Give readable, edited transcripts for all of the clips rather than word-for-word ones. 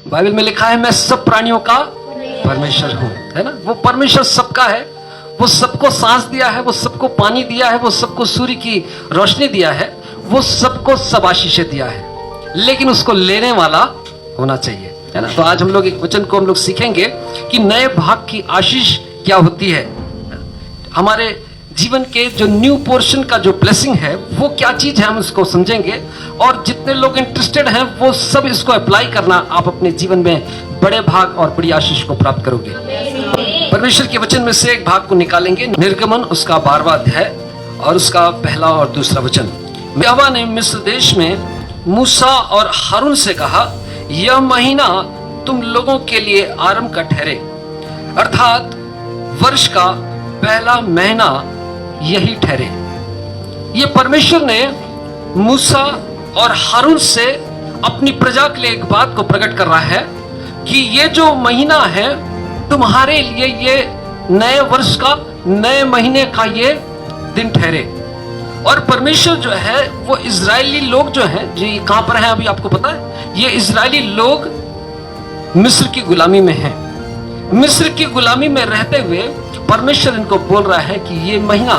Bible में लिखा है मैं सब प्राणियों का परमेश्वर हूं, है ना। वो परमेश्वर सबका है, वो सबको सांस दिया है, वो सबको पानी दिया है, वो सबको सूर्य की रोशनी दिया है, वो सबको सब आशीषें दिया है, लेकिन उसको लेने वाला होना चाहिए, है ना। तो आज हम लोग एक वचन को हम लोग सीखेंगे कि नए भाग की आशीष क्या होती है, हमारे जीवन के जो न्यू पोर्शन का जो ब्लेसिंग है वो क्या चीज है, हम इसको समझेंगे। और जितने लोग इंटरेस्टेड हैं वो सब इसको अप्लाई करना, आप अपने जीवन में बड़े भाग और बड़ी आशीष को प्राप्त करोगे। परमेश्वर के वचन में से एक भाग को निकालेंगे, निर्गमन उसका 12वां अध्याय और उसका पहला और दूसरा वचन। यहोवा ने मिस्र देश में मूसा और हारून से कहा, यह महीना तुम लोगों के लिए आरंभ का ठहरे, अर्थात वर्ष का पहला महीना यही ठहरे। ये परमेश्वर ने मूसा और हारून से अपनी प्रजा के लिए एक बात को प्रकट कर रहा है कि ये जो महीना है तुम्हारे लिए, ये नए वर्ष का, नए महीने का ये दिन ठहरे। और परमेश्वर जो है वो इजरायली लोग जो हैं, जो कहां पर हैं अभी आपको पता है, ये इजरायली लोग मिस्र की गुलामी में हैं। मिस्र की गुलामी में रहते हुए परमेश्वर इनको बोल रहा है कि ये महीना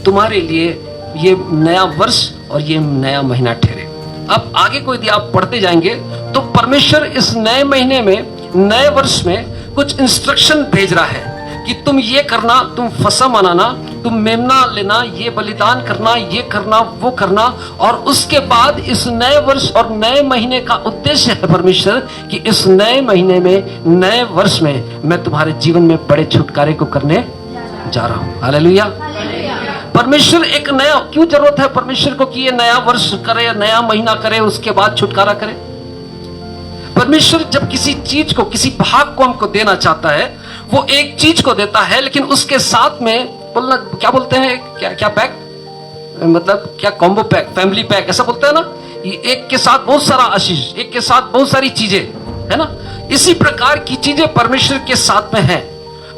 तुम्हारे लिए, ये नया वर्ष और ये नया महीना ठहरे। अब आगे को यदि आप पढ़ते जाएंगे तो परमेश्वर इस नए महीने में, नए वर्ष में कुछ इंस्ट्रक्शन भेज रहा है कि तुम ये करना, तुम फसह मनाना, तुम मेमना लेना, ये बलिदान करना, ये करना, वो करना। और उसके बाद इस नए वर्ष और नए महीने का उद्देश्य है परमेश्वर कि इस नए महीने में, नए वर्ष में मैं तुम्हारे जीवन में बड़े छुटकारे को करने जा रहा हूं। हालेलुया। परमेश्वर एक नया, क्यों जरूरत है परमेश्वर को कि ये नया वर्ष करे, नया महीना करे, उसके बाद छुटकारा करे? परमेश्वर जब किसी चीज को, किसी भाग को हमको देना चाहता है, वो एक चीज को देता है, लेकिन उसके साथ में बोलना, क्या बोलते हैं, क्या पैक, मतलब क्या कॉम्बो पैक, फैमिली पैक, ऐसा बोलते हैं ना। ये एक के साथ बहुत सारा आशीष, एक के साथ बहुत सारी चीजें, है ना। इसी प्रकार की चीजें परमेश्वर के साथ में है।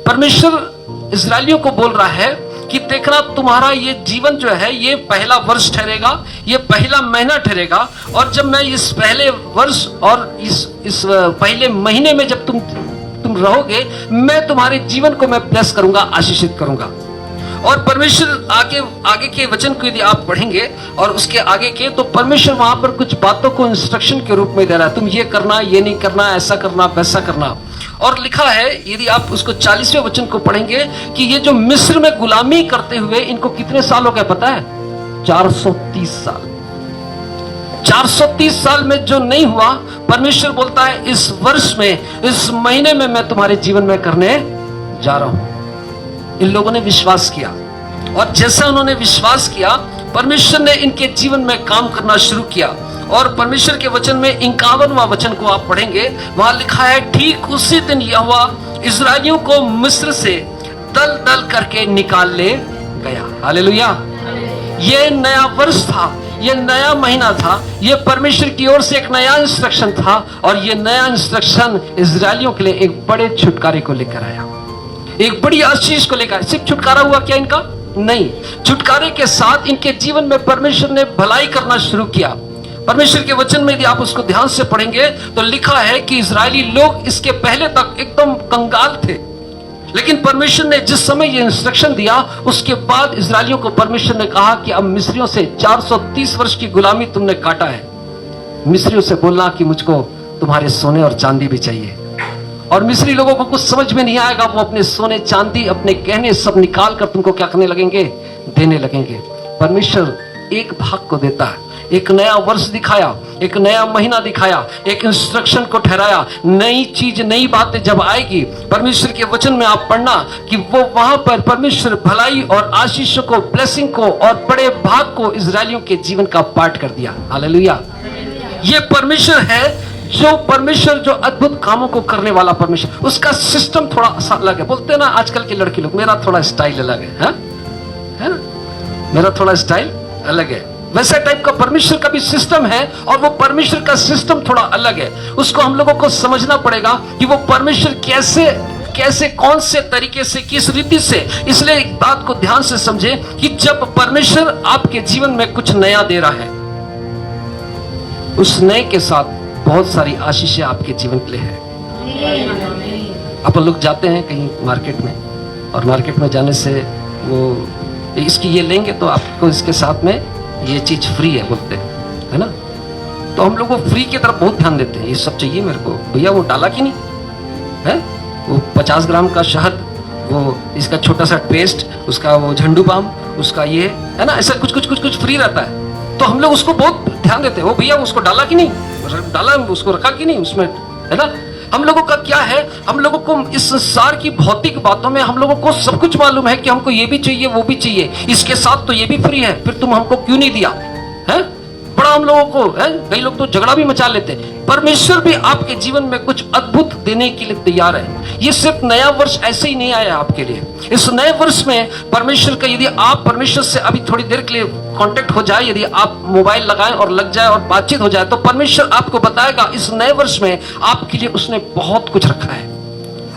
परमेश्वर इजरायलियों को बोल रहा है कि देखना, तुम्हारा ये जीवन जो है ये पहला वर्ष ठहरेगा, ये पहला महीना ठहरेगा। और जब मैं इस पहले वर्ष और इस पहले महीने में जब तुम रहोगे, मैं तुम्हारे जीवन को मैं ब्लेस करूंगा, आशीषित करूंगा। और परमेश्वर आगे के वचन को यदि आप पढ़ेंगे और उसके आगे के, तो परमेश्वर वहां पर कुछ बातों को इंस्ट्रक्शन के रूप में दे रहा है, तुम ये करना, ये नहीं करना, ऐसा करना, वैसा करना। और लिखा है, यदि आप उसको 40वें वचन को पढ़ेंगे, कि ये जो मिस्र में गुलामी करते हुए इनको कितने साल हो गए पता है? 430 साल। 430 साल में जो नहीं हुआ, परमेश्वर बोलता है इस वर्ष में, इस महीने में मैं तुम्हारे जीवन में करने जा रहा हूं। इन लोगों ने विश्वास किया, और जैसा उन्होंने विश्वास किया, परमेश्वर ने इनके जीवन में काम करना शुरू किया। और परमेश्वर के वचन में 51वां वचन को आप पढ़ेंगे, वहां लिखा है, ठीक उसी दिन यहोवा इजरायलियों को मिस्र से दल दल करके निकाल ले गया। हालेलुया। ये नया वर्ष था, ये नया महीना था, ये परमेश्वर की ओर से एक नया इंस्ट्रक्शन था। और ये नया इंस्ट्रक्शन इजरायलियों के लिए एक बड़े छुटकारे को लेकर आया, एक बड़ी आशीष को लेकर। सिर्फ छुटकारा हुआ क्या इनका? नहीं, छुटकारे के साथ इनके जीवन में परमेश्वर ने भलाई करना शुरू किया। परमेश्वर के वचन में यदि आप उसको ध्यान से पढ़ेंगे तो लिखा है कि इजरायली लोग इसके पहले तक एकदम कंगाल थे, लेकिन परमेश्वर ने जिस समय ये इंस्ट्रक्शन दिया, उसके बाद इजरायलियों को परमेश्वर ने कहा कि अब मिस्रियों से 430 वर्ष की गुलामी तुमने काटा है, मिस्रियों से बोलना कि मुझको तुम्हारे सोने और चांदी भी चाहिए। और मिस्री लोगों को कुछ समझ में नहीं आएगा, वो अपने सोने चांदी, अपने गहने सब निकाल कर तुमको क्या करने लगेंगे? देने लगेंगे। परमेश्वर एक भाग को देता है, एक नया वर्ष दिखाया, एक नया महीना दिखाया, एक इंस्ट्रक्शन को ठहराया। नई चीज, नई बातें जब आएगी, परमेश्वर के वचन में आप पढ़ना कि वो वहां पर परमेश्वर भलाई और आशीष को, ब्लेसिंग को और बड़े भाग को इजरायलियों के जीवन का पार्ट कर दिया। हालेलुया। ये परमेश्वर है जो परमेश्वर, जो अद्भुत कामों को करने वाला परमेश्वर। उसका सिस्टम थोड़ा सा अलग है। बोलते हैं ना आजकल के लड़के लोग, मेरा थोड़ा स्टाइल अलग है ना, मेरा थोड़ा स्टाइल अलग है। वैसा टाइप का परमेश्वर का भी सिस्टम है, और वो परमेश्वर का सिस्टम थोड़ा अलग है। उसको हम लोगों को समझना पड़ेगा कि वो परमेश्वर कैसे कौन से तरीके से, किस रीति से। इसलिए एक बात को ध्यान से समझे कि जब परमेश्वर आपके जीवन में कुछ नया दे रहा है, उस नए के साथ बहुत सारी आशीषें आपके जीवन के लिए है। आप लोग जाते हैं कहीं मार्केट में, और मार्केट में जाने से वो इसकी ये लेंगे तो आपको इसके साथ में ये चीज फ्री है बोलते हैं, है ना। तो हम लोग वो फ्री की तरफ बहुत ध्यान देते हैं, ये सब चाहिए मेरे को, भैया वो डाला कि नहीं है, वो 50 ग्राम का शहद, वो इसका छोटा सा पेस्ट, उसका वो झंडू बाम, उसका ये है ना, ऐसा कुछ कुछ कुछ कुछ फ्री रहता है। तो हम लोग उसको बहुत ध्यान देते हैं, वो भैया उसको डाला कि नहीं, डाला उसको रखा कि नहीं उसमें, है ना। हम लोगों का क्या है, हम लोगों को इस संसार की भौतिक बातों में हम लोगों को सब कुछ मालूम है कि हमको ये भी चाहिए वो भी चाहिए, इसके साथ तो ये भी फ्री है, फिर तुम हमको क्यों नहीं दिया है। बड़ा हम लोगों को है, कई लोग तो झगड़ा भी मचा लेते हैं। परमेश्वर भी आपके जीवन में कुछ अद्भुत देने के लिए तैयार है। ये सिर्फ नया वर्ष ऐसे ही नहीं आया आपके लिए। इस नए वर्ष में परमेश्वर का, यदि आप परमेश्वर से अभी थोड़ी देर के लिए कांटेक्ट हो जाए, यदि आप मोबाइल लगाएं और लग जाए और बातचीत हो जाए, तो परमेश्वर आपको बताएगा इस नए वर्ष में आपके लिए उसने बहुत कुछ रखा है।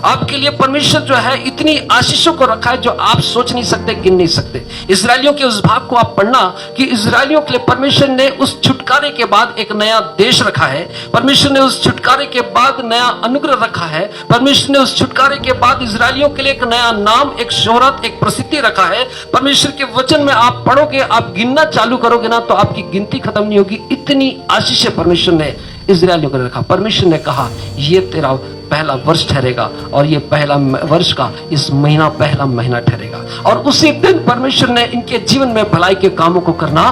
आपके लिए परमेश्वर जो है इतनी आशीषों को रखा है जो आप सोच नहीं सकते, गिन नहीं सकते। इस्राएलियों के उस भाग को आप पढ़ना कि इस्राएलियों के लिए परमेश्वर ने उस छुटकारे के बाद एक नया देश रखा है, परमेश्वर ने उस छुटकारे के बाद नया अनुग्रह रखा है, परमेश्वर ने उस छुटकारे के बाद इस्राएलियों के लिए एक नया नाम, एक शोहरत, एक प्रसिद्धि रखा है। परमेश्वर के वचन में आप पढ़ोगे, आप गिनना चालू करोगे ना तो आपकी गिनती खत्म नहीं होगी, इतनी आशीषें परमेश्वर ने इस्राएलियों को रखा। परमेश्वर ने कहा ये तेरा पहला वर्ष ठहरेगा, और ये पहला वर्ष का इस महीना पहला महीना ठहरेगा। और उसी दिन परमेश्वर ने इनके जीवन में भलाई के कामों को करना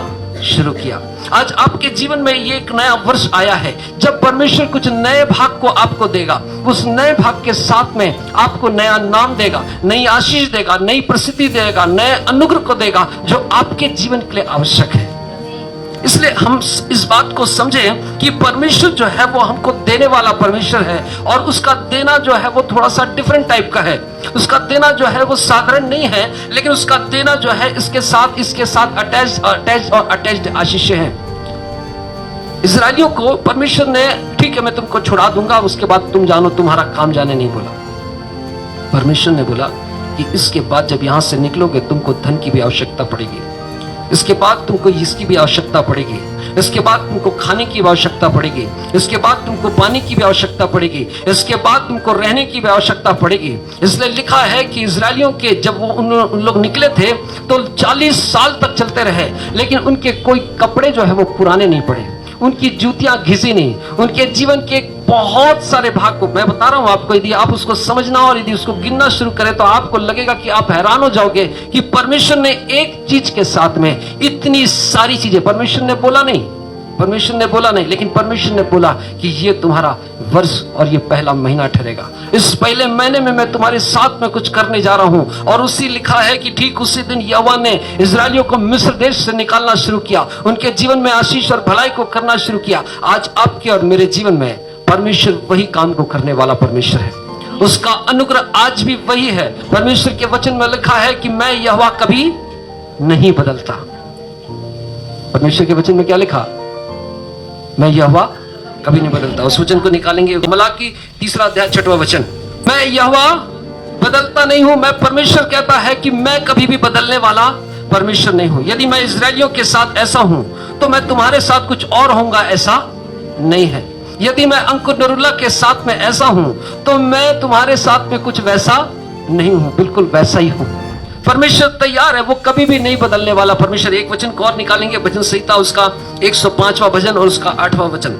शुरू किया। आज आपके जीवन में ये एक नया वर्ष आया है जब परमेश्वर कुछ नए भाग को आपको देगा। उस नए भाग के साथ में आपको नया नाम देगा, नई आशीष देगा, नई प्रसिद्धि देगा, नए अनुग्रह को देगा जो आपके जीवन के लिए आवश्यक है। इसलिए हम इस बात को समझें कि परमेश्वर जो है वो हमको देने वाला परमेश्वर है, और उसका देना जो है वो थोड़ा सा डिफरेंट टाइप का है। उसका देना जो है वो साधारण नहीं है, लेकिन उसका देना जो है इसके साथ अटैच्ड आशीषें हैं। इस्राएलियों को परमेश्वर ने, ठीक है मैं तुमको छुड़ा दूंगा, उसके बाद तुम जानो, तुम्हारा काम जाने नहीं बोला। परमेश्वर ने बोला कि इसके बाद जब यहां से निकलोगे तुमको धन की भी आवश्यकता पड़ेगी, इसके बाद तुमको इसकी भी आवश्यकता पड़ेगी, इसके बाद तुमको खाने की भी आवश्यकता पड़ेगी, इसके बाद तुमको पानी की भी आवश्यकता पड़ेगी, इसके बाद तुमको रहने की भी आवश्यकता पड़ेगी। इसलिए लिखा है कि इस्राएलियों के जब वो उन लोग निकले थे तो 40 साल तक चलते रहे, लेकिन उनके कोई कपड़े जो है वो पुराने नहीं पड़े, उनकी जूतियां घिसी नहीं। उनके जीवन के बहुत सारे भाग को मैं बता रहा हूं आपको, यदि आप उसको समझना और यदि उसको गिनना शुरू करें तो आपको लगेगा कि आप हैरान हो जाओगे कि परमेश्वर ने एक चीज के साथ में इतनी सारी चीजें, परमेश्वर ने बोला नहीं, लेकिन परमेश्वर ने बोला कि ये तुम्हारा वर्ष और ये पहला महीना ठहरेगा। इस पहले महीने में मैं तुम्हारे साथ में कुछ करने जा रहा हूं। और उसी लिखा है कि ठीक उसी दिन यहोवा ने इस्राएलियों को मिस्र देश से निकालना शुरू किया, उनके जीवन में आशीष और भलाई को करना शुरू किया। आज आपके और मेरे जीवन में परमेश्वर वही काम को करने वाला परमेश्वर है, उसका अनुग्रह आज भी वही है। परमेश्वर के वचन में लिखा है कि मैं यहोवा कभी नहीं बदलता। परमेश्वर के वचन में क्या लिखा? मैं यहोवा कभी नहीं बदलता। उस वचन को निकालेंगे, मलाकी 3 अध्याय 6वां वचन, मैं यहोवा बदलता नहीं हूं। मैं, परमेश्वर कहता है कि मैं कभी भी बदलने वाला परमेश्वर नहीं हूं। यदि मैं इस्राएलियों के साथ ऐसा हूं तो मैं तुम्हारे साथ कुछ और होऊंगा, ऐसा नहीं है। यदि मैं अंकुर नरुला के साथ में ऐसा हूं तो मैं तुम्हारे साथ में कुछ वैसा नहीं हूं, बिल्कुल वैसा ही हूं। परमेश्वर तैयार है, वो कभी भी नहीं बदलने वाला परमेश्वर। एक वचन को और निकालेंगे, भजन संहिता उसका 105वां भजन और उसका 8वां वचन।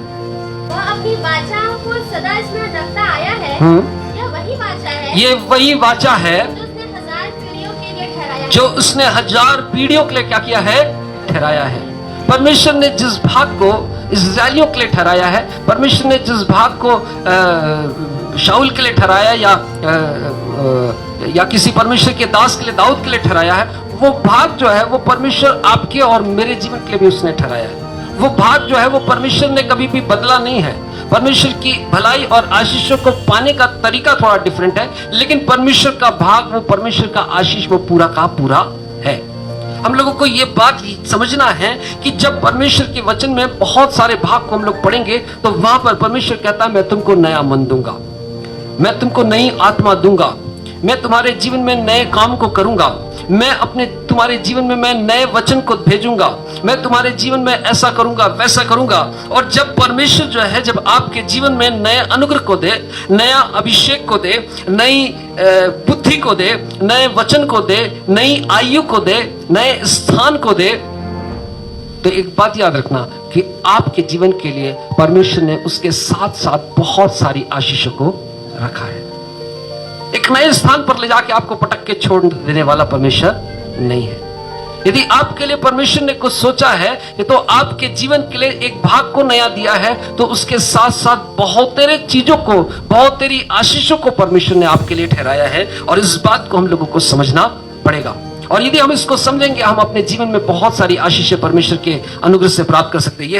वह अपनी वाचा को सदा स्मरण रखता आया है। यह वही वाचा है, ये वही वाचा है जो उसने 1000 पीढ़ियों के लिए क्या किया है? ठहराया है। परमेश्वर ने जिस भाग को इस्राएलियों के लिए ठहराया है, परमेश्वर ने जिस भाग को शाऊल के लिए ठहराया या किसी परमेश्वर के दास के लिए, दाऊद के लिए ठहराया है, वो भाग जो है वो परमेश्वर आपके और मेरे जीवन के लिए भी उसने ठहराया है। वो भाग जो है वो परमेश्वर ने कभी भी बदला नहीं है। परमेश्वर की भलाई और आशीषों को पाने का तरीका थोड़ा डिफरेंट है, लेकिन परमेश्वर का भाग, वो परमेश्वर का आशीष वो पूरा का पूरा है। हम लोगों को ये बात समझना है कि जब परमेश्वर के वचन में बहुत सारे भाग को हम लोग पढ़ेंगे तो वहां पर परमेश्वर कहता है मैं तुमको नया मन दूंगा, मैं तुमको नई आत्मा दूंगा, मैं तुम्हारे जीवन में नए काम को करूंगा, मैं अपने तुम्हारे जीवन में मैं नए वचन को भेजूंगा, मैं तुम्हारे जीवन में ऐसा करूंगा वैसा करूंगा। और जब परमेश्वर जो है जब आपके जीवन में नए अनुग्रह को दे, नया अभिषेक को दे, नई बुद्धि को दे, नए वचन को दे, नई आयु को दे, नए स्थान को दे, तो एक बात याद रखना कि आपके जीवन के लिए परमेश्वर ने उसके साथ साथ बहुत सारी आशीषों को रखा है। एक नए स्थान पर ले जाके आपको पटक के छोड़ देने वाला परमेश्वर नहीं है। यदि आपके लिए परमेश्वर ने कुछ सोचा है तो आपके जीवन के लिए एक भाग को नया दिया है, तो उसके साथ साथ बहुत तेरे चीजों को, बहुत तेरी आशीषों को परमेश्वर ने आपके लिए ठहराया है। और इस बात को हम लोगों को समझना पड़ेगा। और यदि हम इसको समझेंगे, हम अपने जीवन में बहुत सारी आशीषें परमेश्वर के अनुग्रह से प्राप्त कर सकते हैं।